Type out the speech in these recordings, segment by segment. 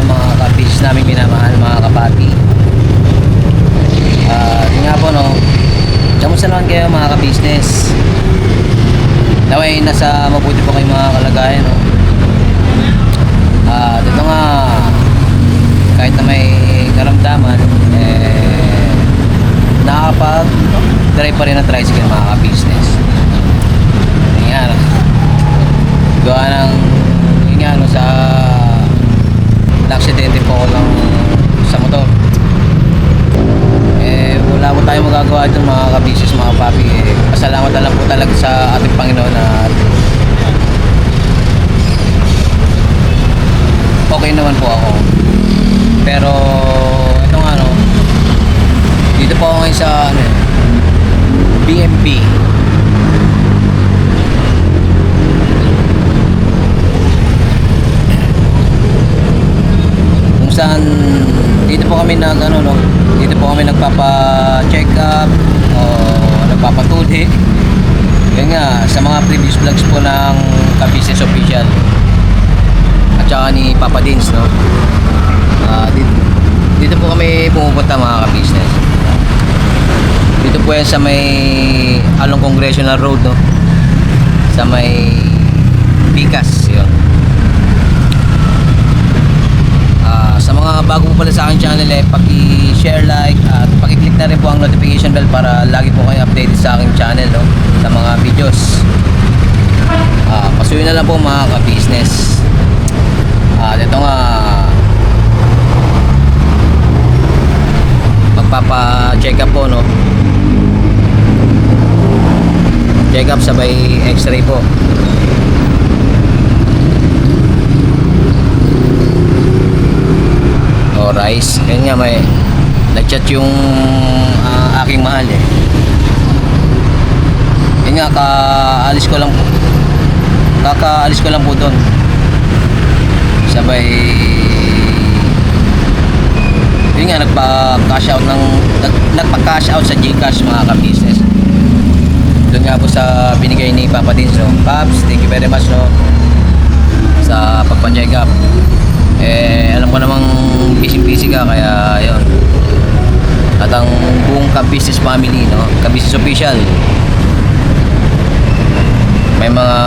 mga ka-business namin minamahal, mga kapapi. Yun nga po, no, kamusta naman kayo mga ka-business? Naway nasa mabuti po kayo mga kalagayan, no? Dito nga, kahit na may karamdaman, nakakapag-drive pa rin ng tricycle mga ka-business. Yun nga, no? Gawa ng, yun nga, no, sa aksidente po ako lang sa motor. Wala po tayong magagawa dyan mga ka-business, mga papi. Pasalamat na lang po talaga sa ating Panginoon na okay naman po ako. Pero ito nga, no, dito po ako ngayon sa BMP. Kung saan dito po kami dito po kami nagpapa-check up o nagpapatuli. Yun nga, sa mga previous vlogs po ng Ka-Business Official at saka ni Papa Dins, no? Dito po kami pumupunta mga ka-business. Dito po yan sa may Along Congressional Road, no? Sa may Picas, yun. Sa mga bago po pala sa aking channel, paki-share, like at paki-click na rin po ang notification bell para lagi po kayo updated sa aking channel, no? Sa mga videos. Pasuyin na lang po mga ka-business. Ito nga, magpapa-check up po, no? Check up sabay x-ray po. O rice. Kaya nga may nag-chat yung aking mahal Kaya nga kakaalis ko lang po doon. Sabay yun nga, nagpa-cash out sa GCash mga ka-business. Doon nga po sa binigay ni Papa Dins, no? Paps, thank you very much, no, sa pagpa-check up. Alam ko namang busy ka, kaya yun. At ang buong Ka-Business family, no, Ka-Business Official, may mga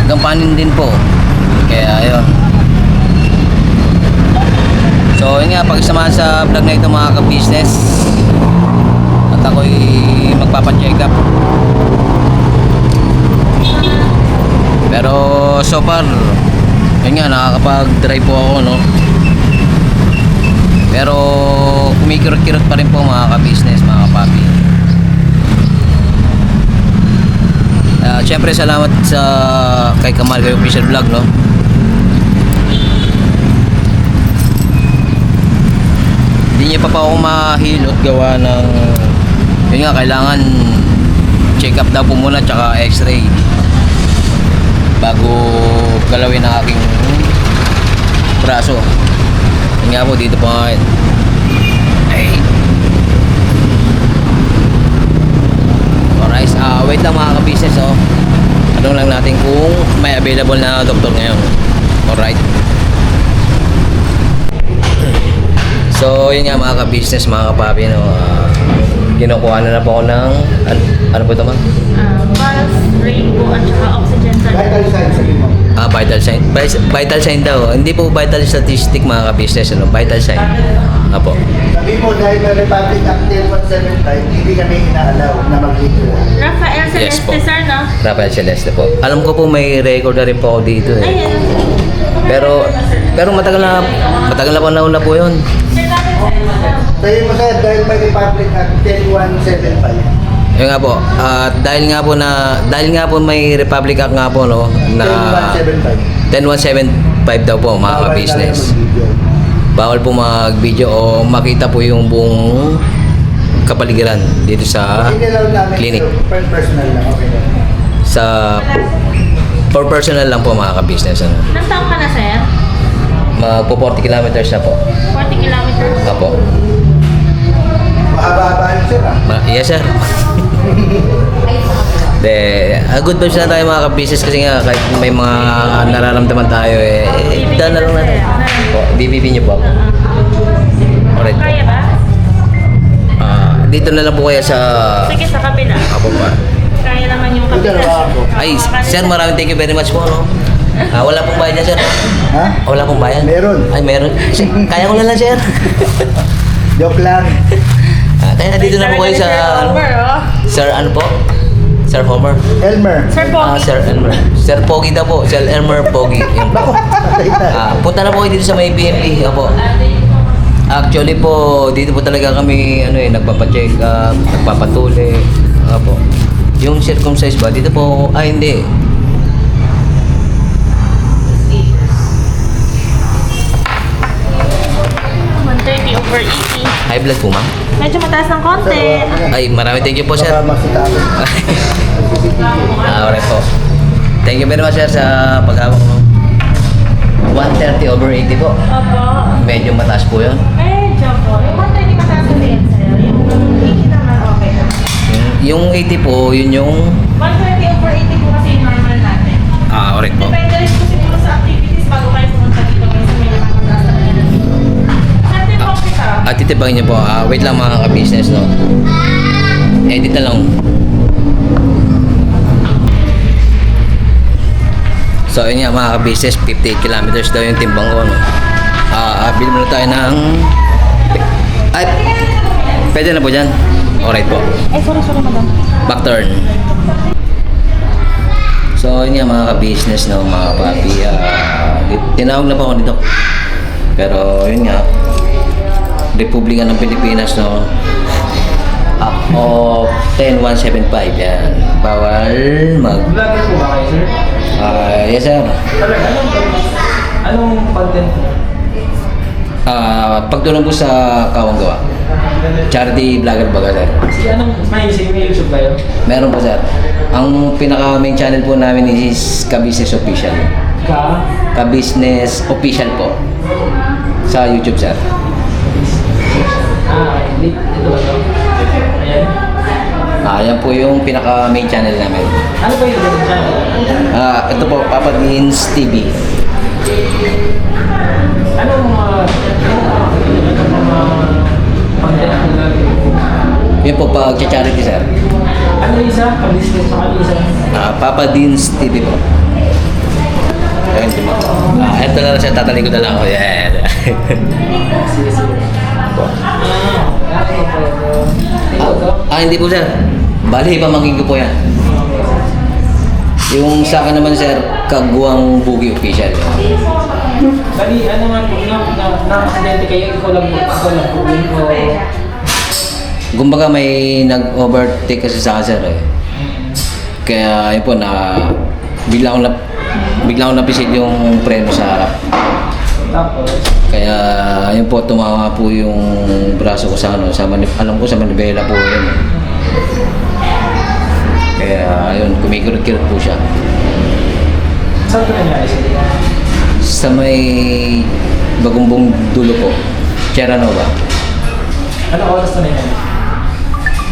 gampanin din po. Kaya yun. So yun nga, pagsamahan sa vlog na ito mga ka-business, at ako'y magpapacheck up. Pero so far, yun nga, nakakapag-drive po ako, no? Pero kumikirot-kirot pa rin po mga ka-business, mga kapapi. Siyempre salamat sa kay Kamal Kayo Official Vlog, no? Hindi niya pa ako mahilot gawa ng yun nga, kailangan check up daw po muna tsaka x-ray bago galawin ang aking braso. Yun nga po, dito po ngayon. Alright, wait lang mga ka-business, oh. Tanong lang natin kung may available na doktor ngayon. Alright. So yun nga mga ka-business, mga kapapi, no, kinukuha na po ako ng ano po ito, ma'am? Pulse rate po at saka oxygen Vital signs sa limang. Vital sign. Vital sign daw. Hindi po vital statistic mga ka-business, ano? Vital sign. Apo. Sabi mo dahil na Republic Act 10175, hindi kami inaalaw na mag-video. Rafael Yes po. Celeste, sir, no? Rafael Celeste po. Alam ko po may record na rin po ako dito eh. Ayun. Pero matagal na panahon na po yun. Sabi mo sir, dahil may Republic Act 10175. Yun nga po. Dahil nga po may Republic Act nga po, no, na 10175. 10175 daw po mga ka-business. Bawal po mag-video o makita po yung buong kapaligiran dito sa clinic. Per personal lang, okay na. For personal lang po mga ka-business, ano. Nang taon ka na, sir? Magpo 40 kilometers na po. 40 kilometers? Apo. Mahaba-haba yun sir Yes sir. Good vibes na tayo mga ka-business kasi nga kahit may mga nararamdaman tayo daan na lang natin. Po, BBB niyo po. Alright po. Kaya ba? Dito na lang po kaya sa... Sige, sa kabila. Apo pa. Kaya naman yung kabila. Ay, sir, maraming thank you very much po, no? Wala pong bayad niya, sir. Ha? Wala pong bayad? Meron. Ay, meron. Kaya ko na lang, sir. Joke lang. Kaya dito na po kayo sa... Homer, oh. Sir, ano po? Sir Homer? Elmer. Sir Pogi. Sir Elmer. Sir Pogi daw po. Sir Elmer Pogi. Yun po. Patay na. Punta na po kayo dito sa may PMP. Opo. Actually po, dito po talaga kami nagpapacheck up, nagpapatuli. Opo. Yung circumcise ba? Dito po, hindi. Over 80. High blood po, ma'am? Medyo mataas ng konti. Ay, maraming thank you po, sir. Baka makita ako. Alright po. Thank you very much, sir, sa paghawak mo. 130 over 80 po. Opo. Medyo mataas po yun. Medyo po. Yung 130 mataas na din, sir. Yung 80 naman okay na. Yung 80 po, yun yung... 120 over 80 po kasi yung normal natin. Alright po. Depende rin po siguro sa activities bago kayo pumunta dito kasi may nakakataas na yan. Sante po kita. At titibangin niyo po, wait lang mga ka-business, no? Edit na lang. So, yun nga mga ka-business, 58 kilometers daw yung timbang ko, no? Bili muna tayo ng... Ay, pwede na po dyan? Alright po. Ay, sorry, madam. Back turn. So, yun nga mga ka-business, no? Mga papi, tinawag na po ako nito. Pero, yun nga, Republika ng Pilipinas, no? Of 10175, yan. Bawal mag... Vlogger po ba kayo, sir? Yes, sir. Talaga? Anong content? Pagtulong po sa Kawang Gawa. Charity vlogger baga, sir. Sige, may YouTube kayo? Meron po, sir. Ang pinaka-main channel po namin is Ka-Business Official. Ka-Business Official po. Sa YouTube, sir. Okay. Ito ba ito? Ayan. Yan po yung pinaka-main channel namin. Ano ba yung ganun channel? Ito po, Papa Deans TV. Anong mga content ang gagawin? Yun po pag-charity, sir. Ano yung isa? Ka-business sa isa? Papa Deans TV po. Ayun, di ba? Ito na lang siya, tatalikod na lang ako. Yeah. Sige, sige. Hindi po, sir. Bali, pamangkin ko po yan. Yung sa akin naman, sir, Kaguang Bugi Official. Bali, ano nga po, na-accidente kayo, ikaw lang po, o... Kumbaga may nag-overtake kasi sa akin, sir, eh. Kaya, yun po, bigla akong napisil yung preno sa harap. Tapos, Kaya, yun po, tumawa po yung braso ko sa alam ko sa manibela po yun. Kaya, yun, kumikirot-kirot po siya. saan ko nangyari siya? Sa may Bagumbong dulo po, Sierra Nova. Ano oras na nangyari?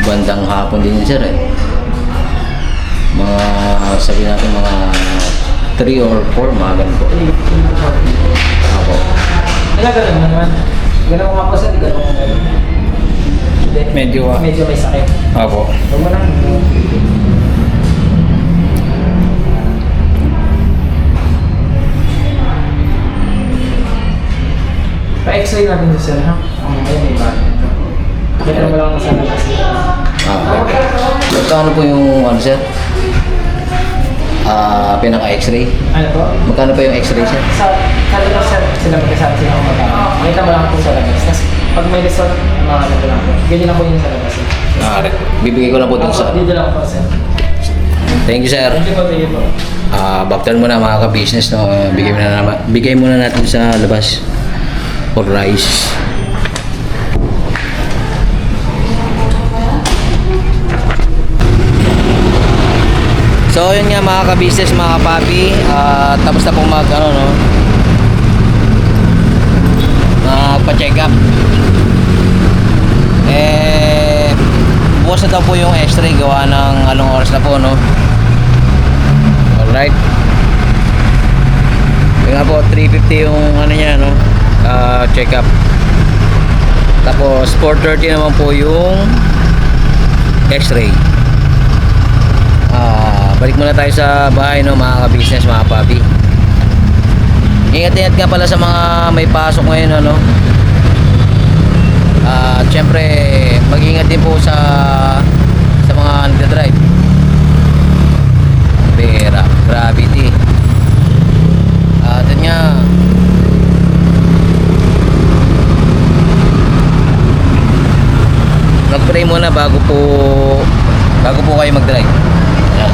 Bandang hapon din yun, sir, eh. Mga, sabi natin, mga 3 or 4, mga ganun po. Ako. Nagagalan mo naman. Ganun nga po sa di ganun. Medyo, Medyo may sakit. Ako. Huwag mo nang... Pa-x-ray natin sa sir, ha? Ayun, may ba? Ganun mo lang ako sa labas. Okay. Magkano po yung, sir? Pinaka-x-ray? Ano po? Magkano pa yung x-ray, sir? Sa kalabas sir, sila magkasabi sila kung magkano. Makita mo lang po sa labas. Tapos pag may resort, mga ano ko lang po. Ganyan lang po yung sa labas. Sir. Bibigay ko lang po dun sa... Dito lang po sir. Thank you, sir. Thank you po, thank you po. Backturn muna mga ka-business, no? Bigay muna natin sa labas for rice. So yun nga mga ka-business, mga kapapi, tapos na pong magpa-check up. Bukas na daw po yung x-ray, gawa ng anong oras na po, no? Alright. Kaya nga po, 3:50 yung ano niya, no? check up. Tapos 4:30 naman po yung x-ray. Balik muna tayo sa bahay, no, mga ka-business, mga papi. Ingat-ingat nga pala sa mga may pasok ngayon, ano. Siyempre mag-ingat din po sa mga nagda-drive. Pera, gravity. Doon nga, mag-pray muna bago po kayo mag-drive. Ayan.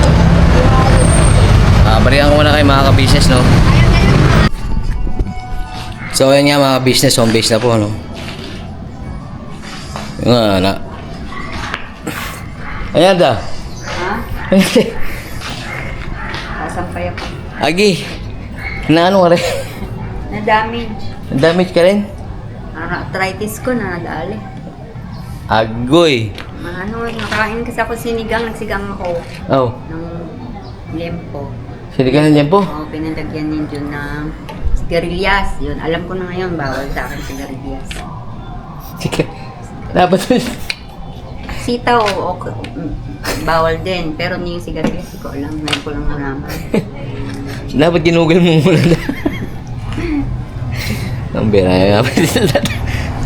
Barihan ko muna kayo, mga ka-business, no. So ayan nga, mga business, home base na po, no. Yung na. Ayan da. Ha? Kasampay ako. Agi. Naano ka rin? Na-damage. Damage ka rin? Arthritis ko na nadali. Agoy. Nakain kasi ako sinigang. Nagsigang ako Oh. ng lempo. Sinigang na dyan po. Oo, pinalagyan din dyan ng sigarilyas. Yun, alam ko na ngayon, bawal sa akin sigarilyas. Sige. Dapat Sitaw, okay, bawal din. Pero ni yung sigarilyas, hindi ko alam. Ngayon ko lang nalaman. dapat ginugol mo muna na. Ang bira nga.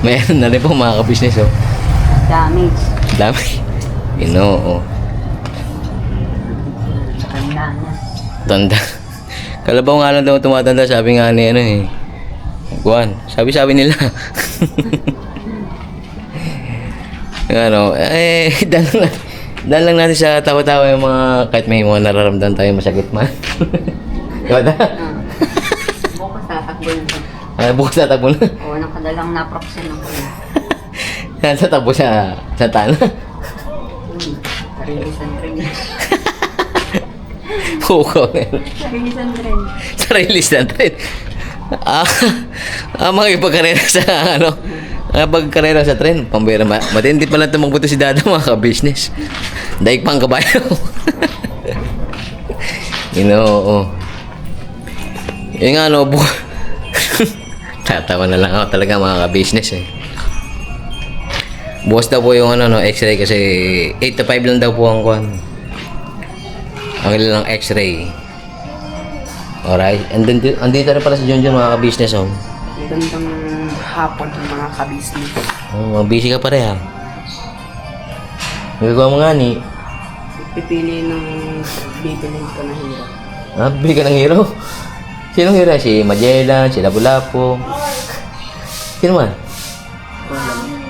Mayroon na rin po, mga ka-business, oh. Damage. Dami. Ginoo. Sa kanya na. Tanda. Kalabaw nga lang daw tumatanda, sabi nga ni ano eh. Juan, sabi nila. Ano, dahil lang natin sa tawa-tawa yung mga, kahit may mga nararamdaman tayo masakit man. Diba da? Bukas tatakbo na ito. Bukas na tagpo na. Oo, nakadalang naproxen ako na. Sa tagpo sa tana. Sarilisan rin. Pukaw na yun. Sarilisan rin. Sa release natin. Makipagkarera sa ano, pagkarera sa tren, pambira matindi pala tumakbo to si Dada, mga ka-business. Daig pang kabayo. Ginoo. Yung ano, tatawa na lang ako talaga, mga ka-business eh. Bukas daw po yung ano, no, x-ray kasi 8 to 5 lang daw po ang kuhan. Ang ilang x-ray. Alright. And then, andito rin pala si Junjun, mga ka-business, oh. Gandang hapon ng mga kabisnes. Oh, busy ka pa rin, ha? Nagagawa mo nga ni. Pipili ng bibilin ko na hirap. Bili ka ng hero. Sinong hero? Si Magellan, si Lapu-Lapu. Sino man?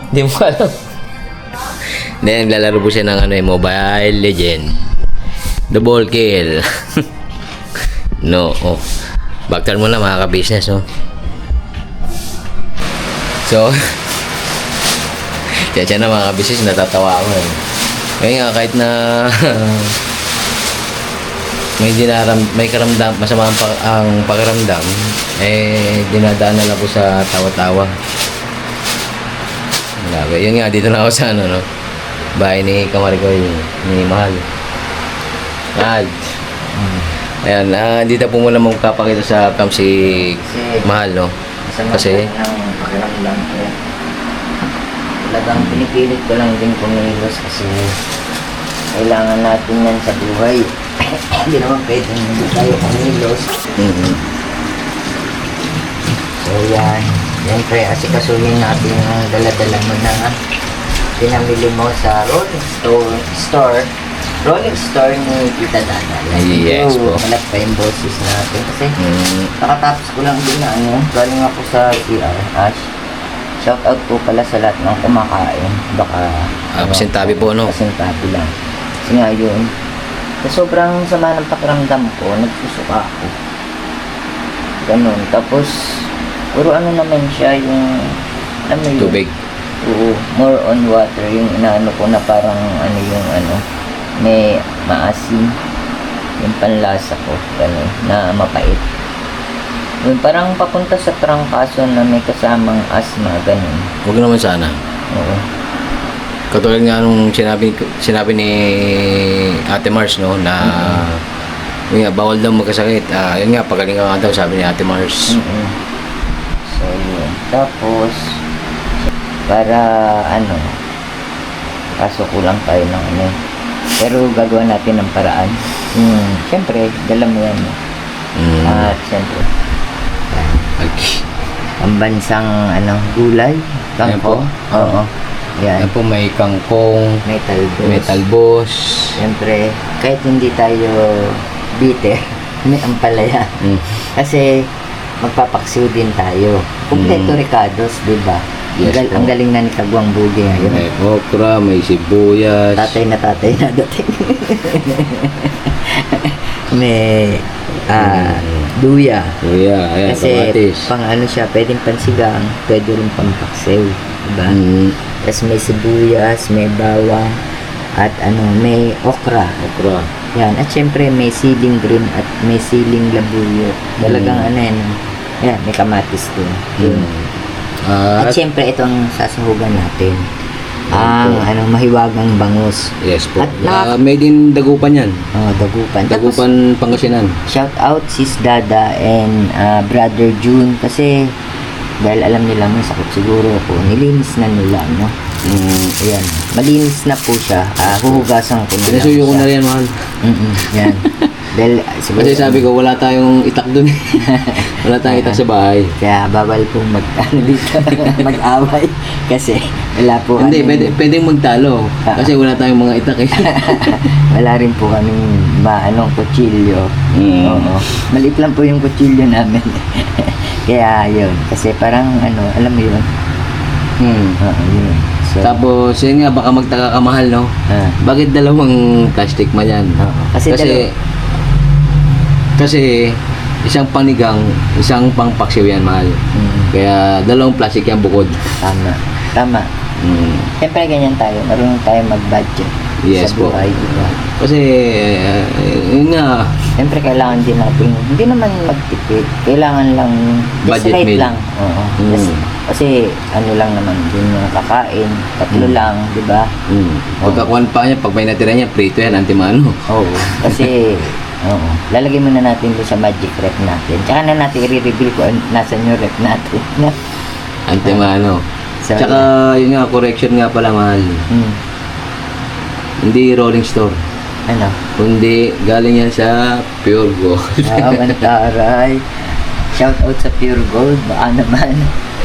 Hindi mo alam. Then, naglalaro po siya ng ano, Mobile Legend. Double kill. No, oh. Backturn mo na, mga ka-business, oh. So, kaya na, mga ka-business, natatawa ako, eh. Kaya nga, kahit na may karamdam, masama ang pakiramdam, eh, dinadaan na lang po sa tawa-tawa. Yun nga, dito na ako sa ano, no? Bahay ni Kamarigoy, ni Mahal. Ayan, dito po muna magpapakita sa cam si Mahal, no? Kasi ng pakiramdam ko. Talagang pinipilit ko lang din kumilos kasi kailangan natin yan sa buhay. Hindi naman pwedeng hindi tayo kumilos. So yan. Siyempre, asikasuhin natin yung dala-dala mo na pinamili mo sa Rolling Store ni Tita Dada. Yes po. Malak pa yung boses natin kasi nakatapos ko lang din na ano, galing ako sa CR, Ash. Shout out po pala sa lahat ng kumakain. Baka pasintabi po, no? pasintabi lang. Kasi nga yun, sa sobrang sama ng pakiramdam ko, nagsusuka ako. Ganun. Tapos, puro ano naman siya, yung alam mo yun? Tubig. Oo, more on water. Yung inaano ko na parang ano yung ano, may maasim. Yung panlasa ko, gano'n, na mapait. Yung parang papunta sa trangkaso na may kasamang asma, gano'n. Huwag naman sana. Oo. Katulad nga nung sinabi ni Ate Mars, no, na yun nga, bawal daw magkasakit. Yun nga, pagaling ka nga daw, sabi ni Ate Mars. So, yun. Tapos, para ano, kaso kulang tayo ng ano. Pero gagawa natin ng paraan. Siyempre, dala mo yan. At siyempre, Okay. pambansang ano, gulay, Ayan po. kangkong. Oo. Yan. Yan po may kangkong, May talbos. may talbos. Siyempre, kahit hindi tayo bitter, may ampalaya. Kasi magpapaksiw din tayo. Kompleto Ricardos, di ba? Yes po. Ang galing na ni Kagwang Bugi ngayon. May okra, may sibuyas. Tatay na dating. May duya. Kuya, ayan, Kasi kamatis. pang ano siya, pwedeng pansigang, pwede rin pampaksiw. Diba? Tapos may sibuyas, may bawang, at ano, may okra. Okra. Yan. At syempre may siling green at may siling labuyo. Talagang ano yan. Yan, may kamatis din. Yun. At At, syempre itong sasahugan natin. Ang ano, mahiwagang bangus. yes po. At nak- Made in Dagupan yan. Oh, dagupan. Tapos, Dagupan, Pangasinan. shout out sis Dada and brother June kasi dahil alam nila may sakit siguro ako, nilinis na nila, no? Ayan, malinis na po siya. Huhugasan ko na lang Pinasuyo ko siya. na rin, mahal. Yan. Dahil siguro, Kasi sabi ko, wala tayong itak dun. Wala tayong itak sa bahay. kaya bawal pong dito, mag-away kasi wala po Hindi, kaming- pwedeng magtalo. Kasi wala tayong mga itak eh. wala rin po kaming kutsilyo. Oo. Maliit lang po yung kutsilyo namin. Kaya yun. Kasi parang ano, alam mo yun. Oo, yun. So, Tapos, yun nga, baka magtaka ka mahal, no? Bakit dalawang plastic man yan? Oo, kasi kasi isang panigang, isang pangpaksiw yan, mahal. Kaya dalawang plastic yan bukod. Tama. Siyempre ganyan tayo. Marunong tayo mag-budget Yes sa po. buhay, di ba? Kasi, yun nga, Siyempre kailangan din natin, hindi naman magtipid. Kailangan lang, just Budget right meal. lang. Oo. Kasi ano lang naman din yung kakain. Tatlo lang, di ba? pagkakuan pa niya, pag may natira niya, prito yan, antimano. Oo. Kasi, oo. Lalagay muna natin doon sa magic rep natin. Tsaka na natin i-reveal kung nasan yung rep natin. Antimano. So, Tsaka, yun nga, correction nga pala, mahal. Hindi rolling store. ano? Kundi galing yan sa Pure Gold. Ang taray. Shout out sa Pure Gold. Baka naman.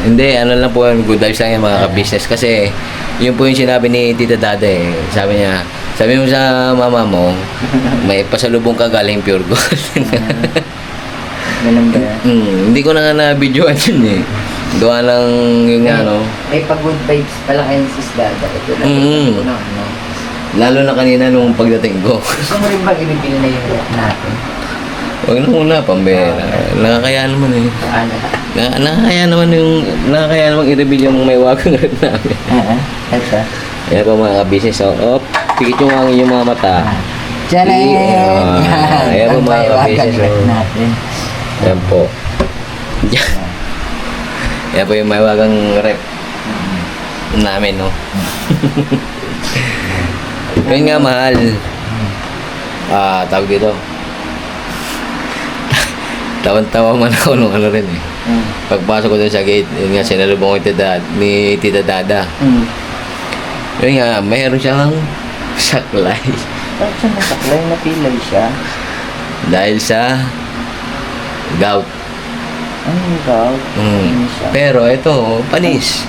Hindi, ano lang po, good vibes lang yan mga ka-business. Kasi, yun po yung sinabi ni Tita Dada eh. Sabi niya, sabi mo sa mama mo, may pasalubong ka galing Pure Gold. Ganun ba yan? Hindi ko na nga na-videoan yun eh. Gawa lang yung ano. May pag-good vibes pala kayo sis Dada. Ito lang. Ito na, ano. Lalo na kanina nung pagdating ko. Gusto mo rin ba i-reveal na yung rep natin? Huwag na muna, pambera. Nakakaya naman eh. Ano? Nakakaya naman i-reveal yung may wagang rep namin. Ito. Yan po mga ka-business. Oh, pikit yung mga mata. Tcharan! Ayan po Ang mga may ka-business. wagang rep natin. Yan po. Yan po yung may wagang rep namin, no? Yun nga, mahal. Tawag dito. Tawan-tawa man ako nung ano rin eh. Pagpasok ko dun sa gate, yun nga, sinalubong ko ni Tita Dada. Yun nga, mayroon siyang saklay. Bakit siya nasaklay? Napilay siya. Dahil sa gout. Ano gout? Ano siya? Pero ito, panis.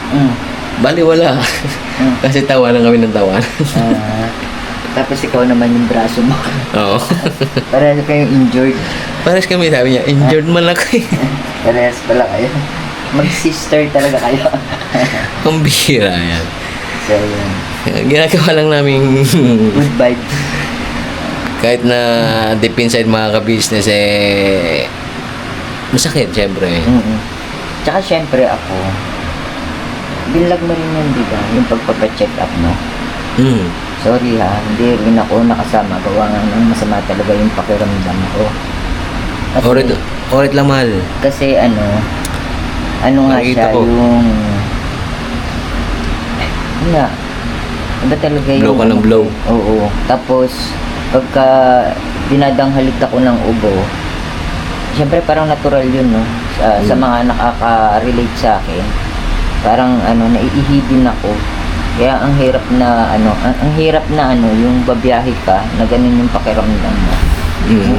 Bali wala. Kasi tawanan kami ng tawanan. Tapos ikaw naman yung braso mo. Oo. Parehas kayong injured. Pares kami, sabi niya, injured man lang kayo. Parehas pala kayo. Mag-sister talaga kayo. Ang bihira yan. So, yun. Ginagawa lang namin Good vibes. kahit na deep inside mga ka-business eh masakit syempre. Tsaka syempre ako, binlag mo rin yan, di ba? Yung pagpapacheck up mo. Sorry ha, hindi rin ako nakasama. Gawa nga ng masama talaga yung pakiramdam ko. Kasi, Orit lang mahal. kasi ano nga Nakikita siya ko. yung nga, iba talaga yung Blow ka ng blow. Oo. Tapos, pagka dinadanghalik ako ng ubo, siyempre parang natural yun, no? sa mga nakaka-relate sa akin, parang naiihibin ako. Kaya ang hirap na yung babiyahe ka, na ganun yung pakiramdam mo.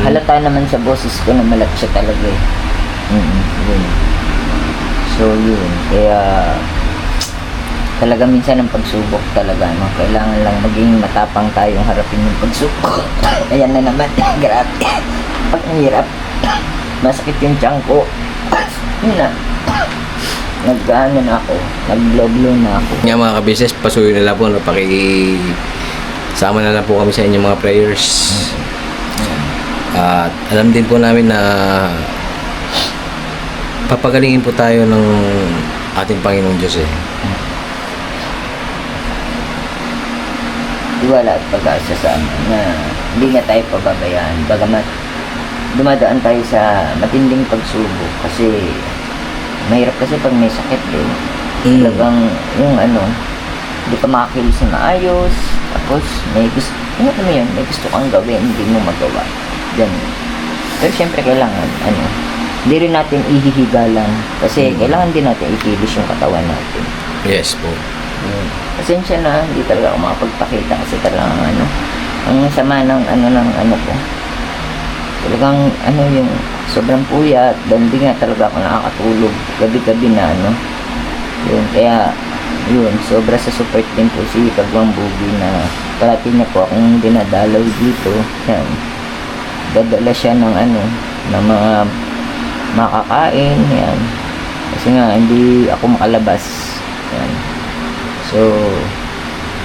Halata naman sa boses ko na malat siya talaga eh. Yun. So yun, kaya talaga minsan ang pagsubok talaga, no? Kailangan lang maging matapang tayong harapin yung pagsubok. Ayan na naman, grabe. Pag hirap, masakit yung tiyan ko. Yun na. Nag-ano na ako, nag-blow na ako. Nga mga ka-business, pasuyo na lang po, sama na lang po kami sa inyong mga prayers. At alam din po namin na papagalingin po tayo ng ating Panginoong Diyos eh. Tiwala at pag-asa sa amin na hindi nga tayo pababayaan. Bagamat dumadaan tayo sa matinding pagsubok kasi mahirap kasi pag may sakit eh. Talagang yung hindi ka makakilos na maayos, tapos may gusto, may gusto kang gawin, hindi mo magawa. Ganun. Pero syempre kailangan, hindi rin natin ihihiga lang kasi kailangan din natin ikilos yung katawan natin. Yes po. Pasensya na, hindi talaga ako makapagpakita kasi talagang ang sama ng ko. Talagang yung sobrang puyat, hindi nga talaga ako nakakatulog gabi-gabi na yun, kaya yun, sobra sa support din po si Kagwang Bugi na parati niya po akong dinadalaw dito. Yan, dadala siya ng ng mga makakain, yan, kasi nga hindi ako makalabas, yan. So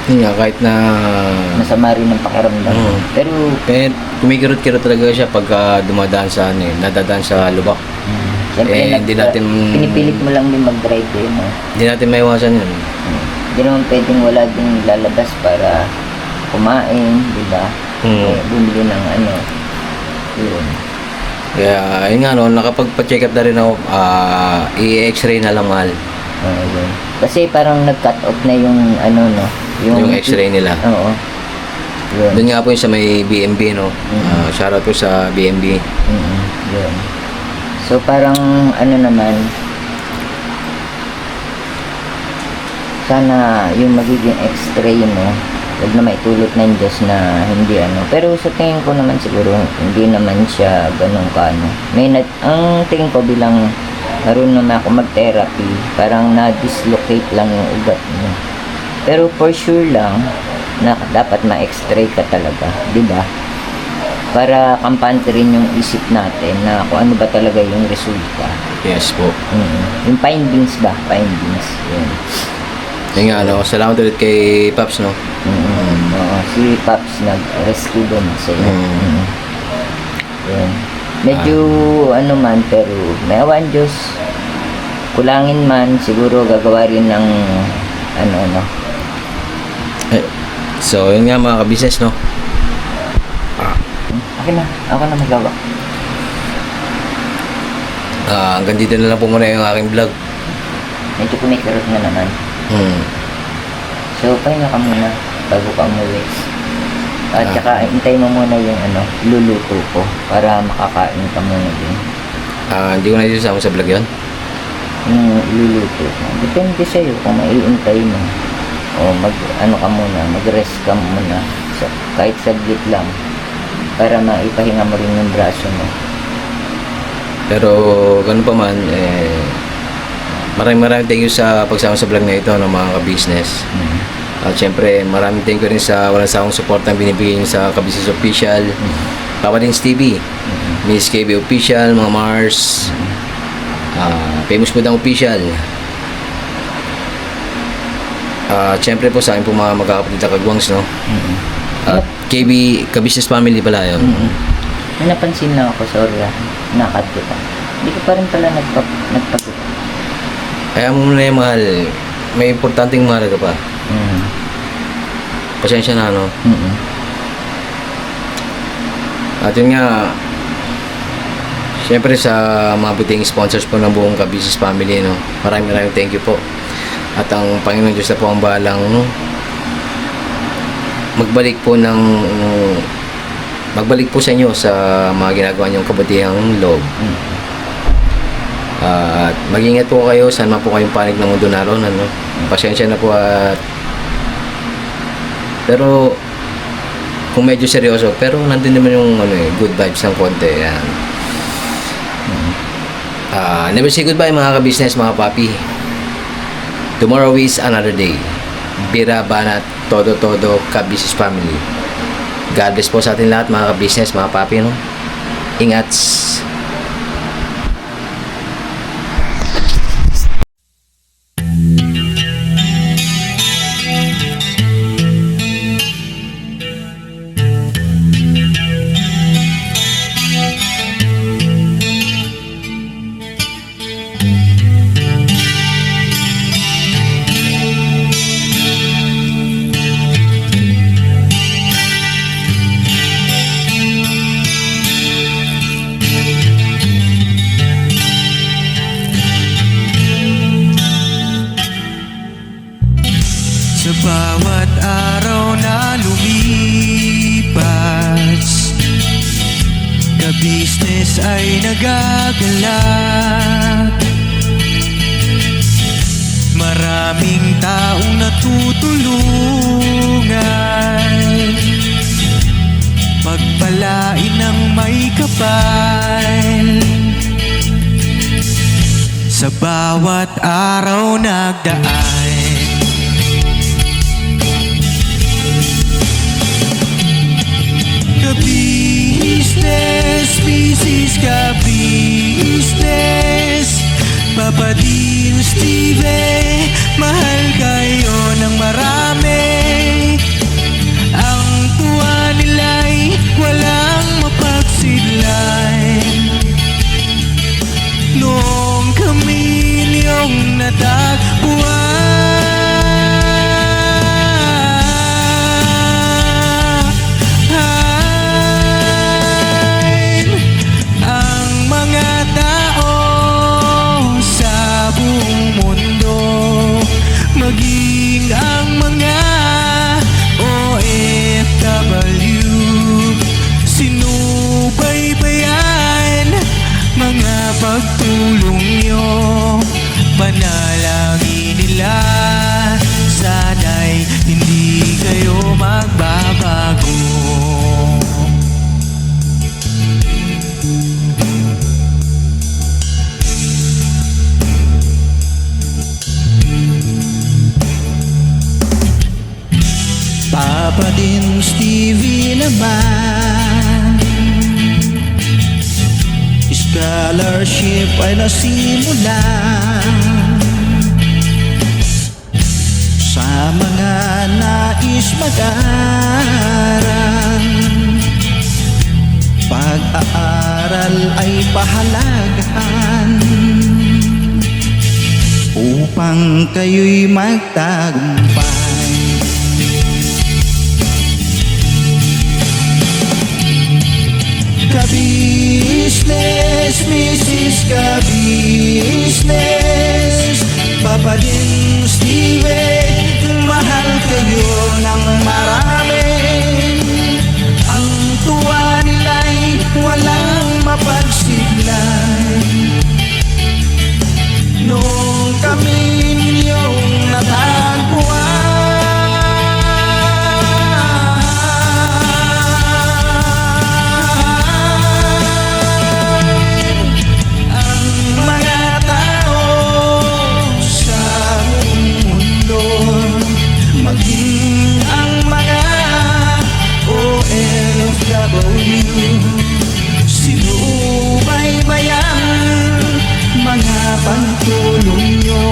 Yun nga, kahit na masama rin ang pakiramdam ko. Pero kumikirot-kirot talaga siya pagka dumadaan sa nadadaan sa lubak. siyempre hindi natin pinipilit mo lang din mag-drive eh, no? Hindi natin maiwasan yun. Hindi naman pwedeng wala din lalabas para kumain, di ba? Bumili ng yun. Kaya yun nga nakapagpa-check up na rin ako, i-x-ray na lang mahal. Yun. Kasi parang nag-cut off na yung Yung x-ray nila. Oo. Yun. Doon nga po yung sa may BMB, no? Shoutout po sa BMB. Yun. So parang naman, sana yung magiging x-ray mo, huwag na maitulot ng Diyos na hindi Pero sa tingin ko naman siguro, hindi naman siya ganun ang tingin ko bilang marunong na ako mag-therapy, parang na-dislocate lang yung ugat mo. Pero for sure lang na dapat ma-x-ray ka talaga, di ba? Para kampante rin yung isip natin na kung ano ba talaga yung resulta. Yes po. Yung findings ba? Findings. Yun. Yun nga, salamat ulit kay Paps, no? Oo, si Paps nag-rescue doon sa iyo. Yun. Medyo man, pero may awan Diyos. Kulangin man, siguro gagawa rin ng So, yun nga mga ka-business, no? Ako na magawa. Hanggang dito na lang po muna yung aking vlog. Medyo kumikirot na naman. So, pahinga ka muna bago ka umuwi. At saka, hintay mo muna yung luluto ko para makakain ka muna din. Hindi ko na isasama sa vlog yun. Yung iluluto ko. Depende sa'yo kung maiintay mo. O ka muna, mag-rest ka muna. Kahit saglit lang. Para maipahinga mo rin yung braso mo. Pero, ganun pa man, maraming thank you sa pagsama sa vlog na ito ng mga ka-business. At syempre, maraming thank you rin sa walang sawang support na binibigay niyo sa Ka-Business Official, Papa Dins TV, Miss KB Official, mga Mars, Famous Food ang Official. Syempre po sa akin po mga magkakapatid na Kagwangs, no? At KB, Ka-Business Family pala yun. May napansin lang ako, sorry nakat kita. Hindi ko pa rin pala nagpagod. Kaya mo muna yung mahal, may importanteng mahal ka pa. Pasensya na, no? At yun nga, syempre sa mga buting sponsors po ng buong Ka-Business Family, no? Maraming thank you po. At ang Panginoon Diyos na po ang balang magbalik po sa inyo sa mga ginagawa niyong kabutihang loob. At mag-ingat po kayo saan man po kayong panig ng mundo naroon, ano. Pasensya na po at pero kung medyo seryoso, pero nandun naman yung good vibes ng konti. Yan. Never say goodbye mga ka-business, mga papi. Tomorrow is another day. Bira, banat, todo ka-business family. God bless po sa atin lahat mga ka-business, mga papi, no? Ingat. Sa bawat araw na lumipas, ka-business ay nagagalak. Maraming taong natutulungan, pagpalain ng may kapal. Sa bawat araw nagdaan, ka-business, business ka-business, Papa Dean, Steve, mahal kayo ng marami. Ang tuwa nila'y walang mapagsidlan. Noong kami niyong natagpuan, maging ang mga OFW, sinubaybayan mga pagtulong nyo, panalangin nila, sana'y hindi kayo magbabago. Papa Dean, Stevie naman, scholarship ay nasimulan sa mga nais mag-aral. Pag-aaral ay pahalagahan upang kayo'y magtagumpay. Ka-business, Mrs. Ka-business, Papa Dean, Steve, mahal kayo ng marami. Ang tuwa nila'y walang mapagsiglan. Noong kami ninyong natagpuan, maging ang mga OFW, sinubaybayan mga pagtulong nyo,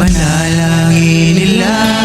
Panalangin nila